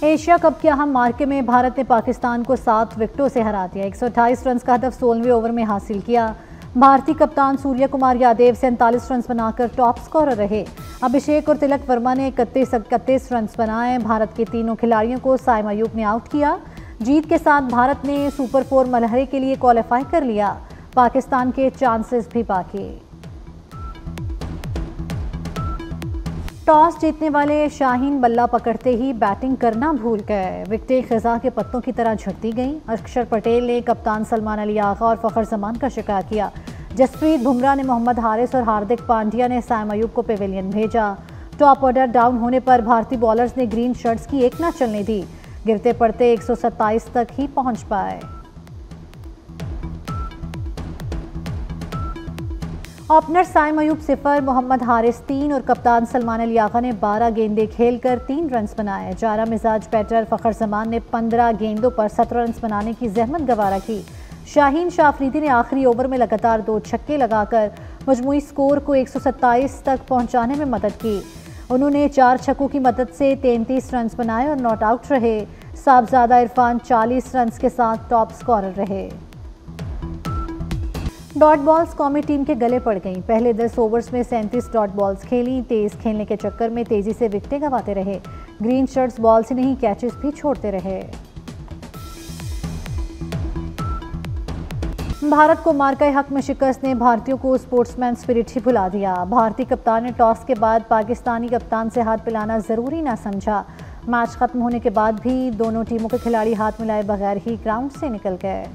Asia cup के अहम मार्के में भारत ने पाकिस्तान को 7 विकेटों से हरा दिया। 128 रन का हदफ 16वें ओवर में हासिल किया। भारतीय कप्तान सूर्य कुमार यादव 47 रन बनाकर टॉप स्कोरर रहे। अभिषेक और तिलक वर्मा ने 31 रन बनाए। भारत के तीनों खिलाड़ियों को साइम अयूब ने आउट किया। जीत के साथ भारत ने सुपर 4 मलहरे के लिए क्वालिफाई कर लिया। पाकिस्तान के चांसेस भी बाकी। टॉस जीतने वाले शाहीन बल्ला पकड़ते ही बैटिंग करना भूल गए। विकेटें खिजा के पत्तों की तरह झड़ती गईं। अक्षर पटेल ने कप्तान सलमान अली आगा और फखर जमान का शिकार किया। जसप्रीत बुमराह ने मोहम्मद हारिस और हार्दिक पांड्या ने साइम अयूब को पेविलियन भेजा। टॉप ऑर्डर डाउन होने पर भारतीय बॉलर्स ने ग्रीन शर्ट्स की एक न चलने दी। गिरते पड़ते 127 तक ही पहुंच पाए। ओपनर साइम अयूब 0, मोहम्मद हारिस 3 और कप्तान सलमान अली आगा ने 12 गेंदें खेलकर 3 रन बनाए। जारा मिजाज बैटर फखर जमान ने 15 गेंदों पर 17 रन बनाने की जहमत गवारा की। शाहीन शाफरीदी ने आखिरी ओवर में लगातार 2 छक्के लगाकर मजमूई स्कोर को 127 तक पहुंचाने में मदद की। उन्होंने 4 छक्कों की मदद से 33 रन बनाए और नॉट आउट रहे। साहबजादा इरफान 40 रन के साथ टॉप स्कोरर रहे। डॉट बॉल्स कौमी टीम के गले पड़ गईं। पहले 10 ओवर्स में 37 डॉट बॉल्स खेली। तेज खेलने के चक्कर में तेजी से विकेटें गंवाते रहे। ग्रीन शर्ट्स बॉल से नहीं कैचेस भी छोड़ते रहे। भारत को मार्का हक में शिकस्त ने भारतीयों को स्पोर्ट्समैन स्पिरिट ही भुला दिया। भारतीय कप्तान ने टॉस के बाद पाकिस्तानी कप्तान से हाथ मिलाना जरूरी ना समझा। मैच खत्म होने के बाद भी दोनों टीमों के खिलाड़ी हाथ मिलाए बगैर ही ग्राउंड से निकल गए।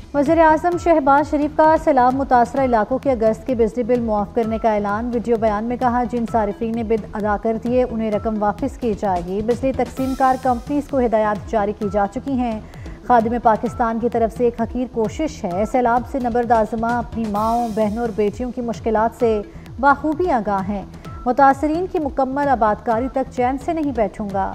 वज़ीर-ए-आज़म शहबाज शरीफ का सैलाब मुतासरा इलाकों के अगस्त के बिजली बिल मुआफ़ करने का ऐलान। वीडियो बयान में कहा, जिन सारिफीन ने बिल अदा कर दिए उन्हें रकम वापस की जाएगी। बिजली तकसीमकार कंपनीज को हिदायत जारी की जा चुकी हैं। खादिम पाकिस्तान की तरफ से एक हकीर कोशिश है। सैलाब से नबरदाजमा अपनी माओं, बहनों और बेटियों की मुश्किलात से बाखूबी आगाह हैं। मुतासरीन की मुकम्मल आबादकारी तक चैन से नहीं बैठूंगा।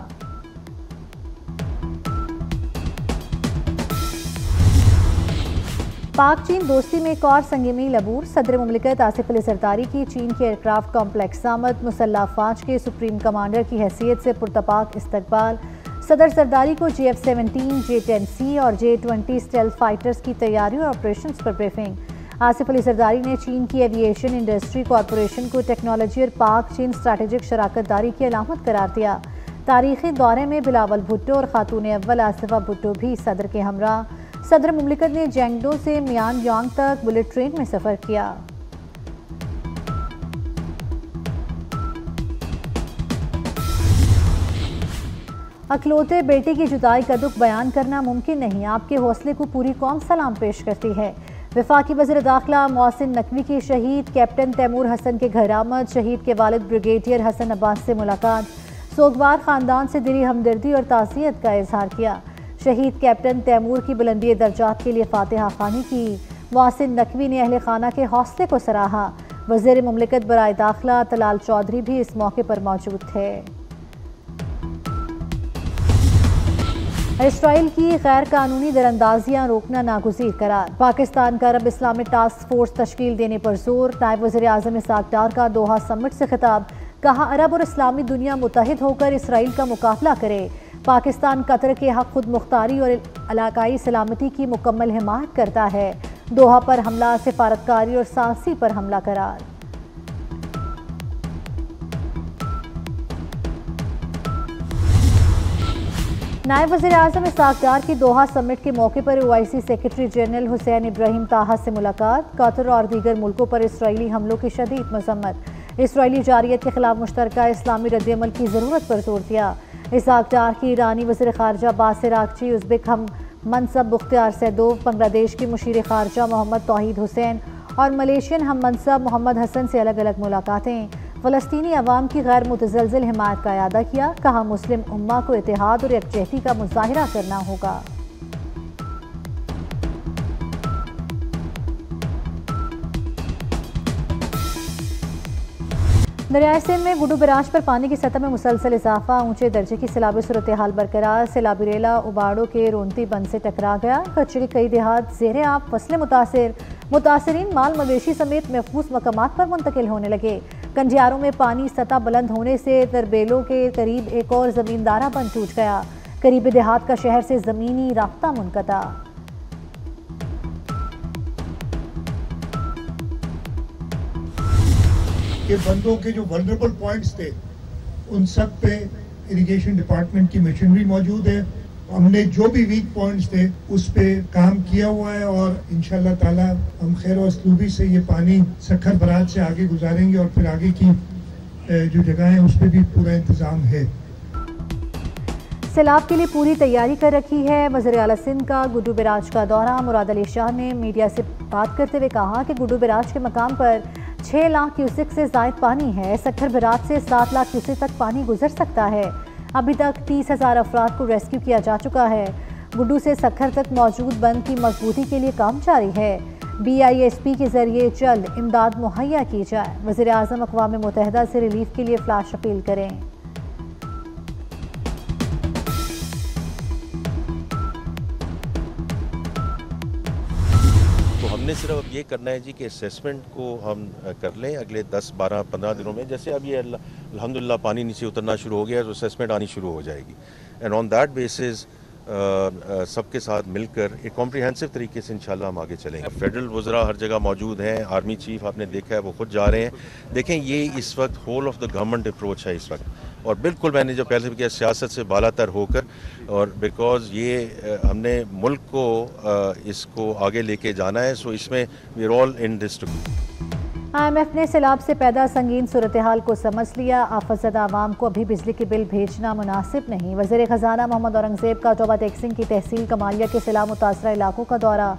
पाक चीन दोस्ती में एक और संगीन अबूर। सदर मुमलिकत आसिफ अली जरदारी की चीन के एयरक्राफ्ट कॉम्प्लेक्स आमद। मुसल्लह अफवाज के सुप्रीम कमांडर की हैसियत से पुरतपाक इस्तकबाल। सदर जरदारी को J-F-17, J-10C और J-20 स्टेल्थ फाइटर्स की तैयारियों और ऑपरेशंस पर ब्रीफिंग। आसिफ अली जरदारी ने चीन की एविएशन इंडस्ट्री कॉरपोरेशन को टेक्नोलॉजी और पाक चीन स्ट्रैटेजिक शराकत दारी की अलामत करार दिया। तारीखी दौरे में बिलावल भुट्टो और खातून अव्वल आसिफा भुट्टो भी सदर के हमरा। सदर मुमलिकत ने जेंगडो से मियानयांग तक बुलेट ट्रेन में सफर किया। अकलौते बेटे की जुदाई का दुख बयान करना मुमकिन नहीं। आपके हौसले को पूरी कौम सलाम पेश करती है। वफाकी वज़ीर दाखिला मोहसिन नकवी की शहीद कैप्टन तैमूर हसन के घर आमद। शहीद के वालिद ब्रिगेडियर हसन अब्बास से मुलाकात। सोगवार खानदान से दिली हमदर्दी और ताज़ियत का इजहार किया। शहीद कैप्टन तैमूर की बुलंदी दर्जात के लिए फातिहा खानी की। मोहसिन नकवी ने अहले खाना के हौसले को सराहा। वज़ीर मुमलिकत बराए दाखिला तलाल चौधरी भी इस मौके पर मौजूद थे। इसराइल की गैर कानूनी दरअंदाजियां रोकना नागुज़ीर करार। पाकिस्तान का अरब इस्लामिक टास्क फोर्स तश्कील देने पर जोर। नायब वज़ीर-ए-आज़म इसहाक डार का दोहा समिट से खिताब। कहा, अरब और इस्लामी दुनिया मुत्तहिद होकर इसराइल का मुकाबला करे। पाकिस्तान कतर के हक खुद मुख्तारी और इलाकाई सलामती की मुकम्मल हिमायत करता है। दोहा पर हमला सिफारतकारी और साहसी पर हमला करार। नायब वज़ीर-ए-आज़म इसहाक डार की दोहा समिट के मौके पर OIC secretary general Hussain Ibrahim ताहा से मुलाकात। कतर और दीगर मुल्कों पर इसराइली हमलों की शदीद मजम्मत। इसराइली जारियत के खिलाफ मुश्तरका इस्लामी रद्दअमल की ज़रूरत पर जोर दिया। इसहाक डार की ईरानी वज़ीर ख़ारजा बासिर आगची, उज़्बेक हम मनसब मुख्तियार सैदोव, बांग्लादेश की मुशीर ख़ारजा मोहम्मद तौहीद हुसैन और मलेशियन हम मनसब मोहम्मद हसन से अलग अलग मुलाकातें। फ़लस्तीनी अवाम की गैर मुतज़लज़िल हिमायत का इयादा किया। कहा, मुस्लिम उम्मा को इत्तेहाद और यकजहती का मुज़ाहिरा करना होगा। दरियाए सिंध में गुडू बराज पर पानी की सतह में मुसलसल इजाफा। ऊंचे दर्जे की सैलाबी सूरत हाल बरकरार। सैलाबी रेला उबाड़ो के रोनती बंद से टकरा गया। कच्चे के कई देहात ज़ेरे आब, फसलें मुतासिर। मुतासरीन माल मवेशी समेत महफूज मकामात पर मुंतकिल होने लगे। कंजियारों में पानी सतह बुलंद होने से तरबेलों के करीब एक और जमींदारा बंद टूट गया। करीब देहात का शहर से जमीनी राब्ता मुनक़ता। ये बंदों के जो वल्नरेबल पॉइंट्स थे उन सब पे इरिगेशन डिपार्टमेंट की मशीनरी मौजूद है। हमने जो भी वीक पॉइंट्स थे उस पे काम किया हुआ है और इंशाल्लाह ताला हम खैर और असलूबी से ये पानी सखर बरात से आगे गुजारेंगे और फिर आगे की जो जगह है उस पर भी पूरा इंतजाम है। सैलाब के लिए पूरी तैयारी कर रखी है। वज़ीर आला सिंध का गुड्डू बैराज का दौरा। मुराद अली शाह ने मीडिया से बात करते हुए कहा कि गुड्डू बैराज के मकाम पर 6 लाख क्यूसेक से ज़ायद पानी है। सखर बरात से 7 लाख क्यूसेक तक पानी गुजर सकता है। अभी तक 30,000 अफराद को रेस्क्यू किया जा चुका है। गुड्डू से सखर तक मौजूद बंद की मजबूती के लिए काम जारी है। BISP के जरिए जल्द इमदाद मुहैया की जाए। वज़ीर आज़म अक़वाम मुत्तहिदा से रिलीफ के लिए फ्लैश अपील करें। हमने सिर्फ अब ये करना है जी कि असेसमेंट को हम कर लें अगले 10, 12, 15 दिनों में। जैसे अब ये अल्हम्दुलिल्लाह पानी नीचे उतरना शुरू हो गया तो असेसमेंट आनी शुरू हो जाएगी एंड ऑन दैट बेसिस सबके साथ मिलकर एक कॉम्प्रिहेंसिव तरीके से इंशाल्लाह हम आगे चलेंगे। फेडरल वज़रा हर जगह मौजूद हैं, आर्मी चीफ आपने देखा है वो खुद जा रहे हैं। देखें ये इस वक्त whole of the government approach है इस वक्त, और बिल्कुल मैंने जो पहले भी किया सियासत से बालातर होकर, और बिकॉज ये हमने मुल्क को इसको आगे लेके जाना है, सो इसमें we are all in this together. IMF ने सैलाब से पैदा संगीन सूरत हाल को समझ लिया। आफतज़दा आवाम को अभी बिजली के बिल भेजना मुनासिब नहीं। वज़ीर ख़जाना मोहम्मद औरंगज़ेब का तौबा टेक्सिंग की तहसील कमालिया के सैलाब मुतासरा इलाकों का दौरा।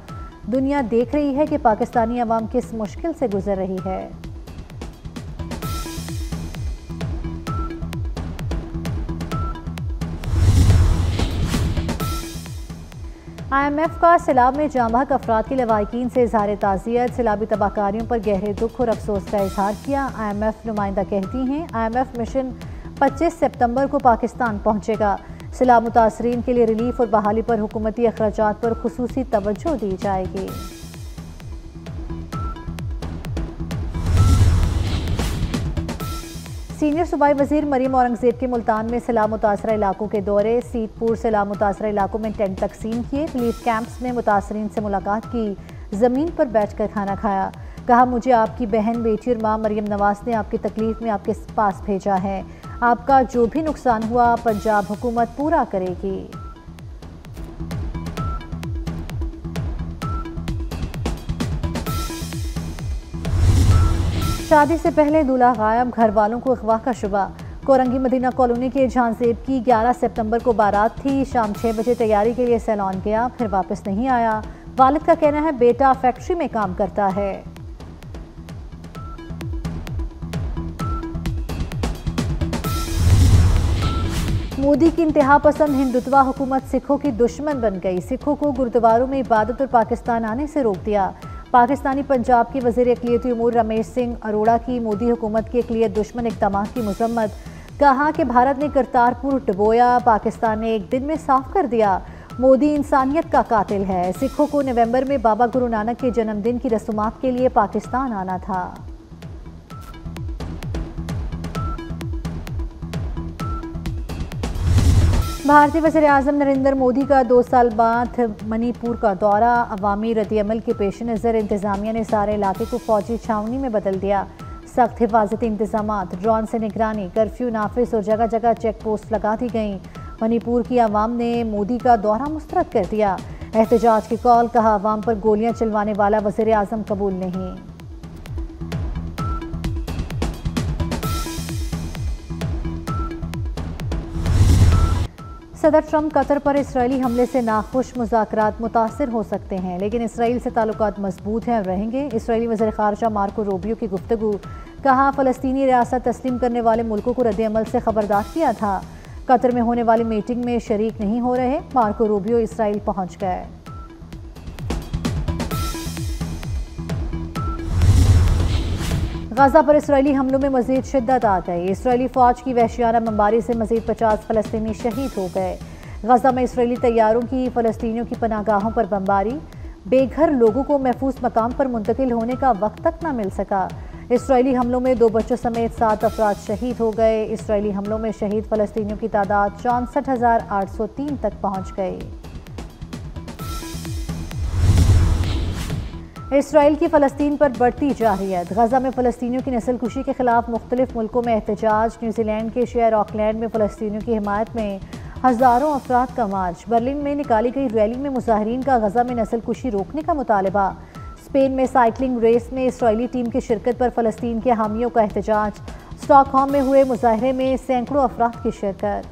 दुनिया देख रही है कि पाकिस्तानी अवाम किस मुश्किल से गुजर रही है। IMF का सैलाब में जाँ बहक अफराद के लवाहिकीन से इजहार ताज़ियत। सैलाबी तबाहकारियों पर गहरे दुख और अफसोस का इजहार किया। IMF नुमाइंदा कहती हैं IMF मिशन 25 सितंबर को पाकिस्तान पहुँचेगा। सैलाब मुतासरीन के लिए रिलीफ और बहाली पर हुकूमती अखराजात पर खुसूसी तवज्जो दी जाएगी। सीनियर सूबाई वजीर मरीम औरंगजेब के मुल्तान में सैलाब मुतासरा इलाकों के दौरे। सीतपुर सैलाब मुतासरा इलाकों में टेंट तकसीम किए। रिलीफ कैंप्स में मुतासरीन से मुलाकात की। ज़मीन पर बैठकर खाना खाया। कहा मुझे आपकी बहन, बेटी और माँ मरीम नवाज ने आपकी तकलीफ में आपके पास भेजा है। आपका जो भी नुकसान हुआ पंजाब हुकूमत पूरा करेगी। शादी से पहले दूल्हा गायब, घर वालों को अगवा का शुबा। कोरंगी मदीना कॉलोनी के झांसेब की 11 सितंबर को बारात थी। शाम 6 बजे तैयारी के लिए सैलॉन गया, फिर वापस नहीं आया। वालिद का कहना है बेटा फैक्ट्री में काम करता है। मोदी की इंतहा पसंद हिंदुत्वा हुकूमत सिखों की दुश्मन बन गई। सिखों को गुरुद्वारों में इबादत और पाकिस्तान आने से रोक दिया। पाकिस्तानी पंजाब के वज़ीर अक़लियती उमूर रमेश सिंह अरोड़ा की मोदी हुकूमत के अक़लियत दुश्मन इक़दामात की मज़म्मत। कहा कि भारत ने करतारपुर डुबोया, पाकिस्तान ने एक दिन में साफ कर दिया। मोदी इंसानियत का कातिल है। सिखों को नवंबर में बाबा गुरु नानक के जन्मदिन की रस्मात के लिए पाकिस्तान आना था। भारतीय वज़ीर आज़म नरेंद्र मोदी का 2 साल बाद मणिपुर का दौरा। अवामी रद्द-ए-अमल के पेश नज़र इंतज़ामिया ने सारे इलाके को फौजी छावनी में बदल दिया। सख्त हिफाजती इंतजामात, ड्रोन से निगरानी, कर्फ्यू नाफिज और जगह जगह चेक पोस्ट लगा दी गई। मणिपुर की आवाम ने मोदी का दौरा मुस्तरद कर दिया। एहतजाज की कॉल, कहा आवाम पर गोलियां चलवाने वाला वज़ीर आज़म कबूल नहीं। सदर ट्रंप कतर पर इसराइली हमले से नाखुश। मुज़ाकरात मुतासिर हो सकते हैं लेकिन इसराइल से ताल्लुकात मजबूत हैं और रहेंगे। इसराइली वज़ीर ख़ारजा मार्को रूबियो की गुफ्तगू। कहा फ़लस्तीनी रियासत तस्लीम करने वाले मुल्कों को रद्द-ए-अमल से खबरदार किया था। कतर में होने वाली मीटिंग में शरीक नहीं हो रहे। मार्को रूबियो इसराइल पहुँच गए। गाज़ा पर इसराइली हमलों में मज़ीद शिद्दत आ गई। इसराइली फ़ौज की वहशियाना बमबारी से मज़ीद 50 फ़लस्तीनी शहीद हो गए। गाज़ा में इसराइली तैयारों की फ़लस्तीनियों की पनाहगाहों पर बमबारी। बेघर लोगों को महफूज मकाम पर मुंतकिल होने का वक्त तक न मिल सका। इसराइली हमलों में 2 बच्चों समेत 7 अफराद शहीद हो गए। इसराइली हमलों में शहीद फ़लस्तीनियों की तादाद 64,803 तक पहुँच गई। इसराइल की फ़लस्तीन पर बढ़ती जारहियत। गजा में फ़लस्तीनियों की नस्लकुशी के खिलाफ मुख्तलिफ मुल्कों में एहतजाज। न्यूजीलैंड के शहर ऑकलैंड में फ़लस्तीनियों की हिमायत में हज़ारों अफराद का मार्च। बर्लिन में निकाली गई रैली में मुजाहिरीन का गजा में नस्लकुशी रोकने का मुतालबा। स्पेन में साइकिलिंग रेस में इसराइली टीम की शिरकत पर फ़लस्तीन के हामियों का एहतजाज। स्टॉकहोम में हुए मुजाहरे में सैकड़ों अफराद की शिरकत।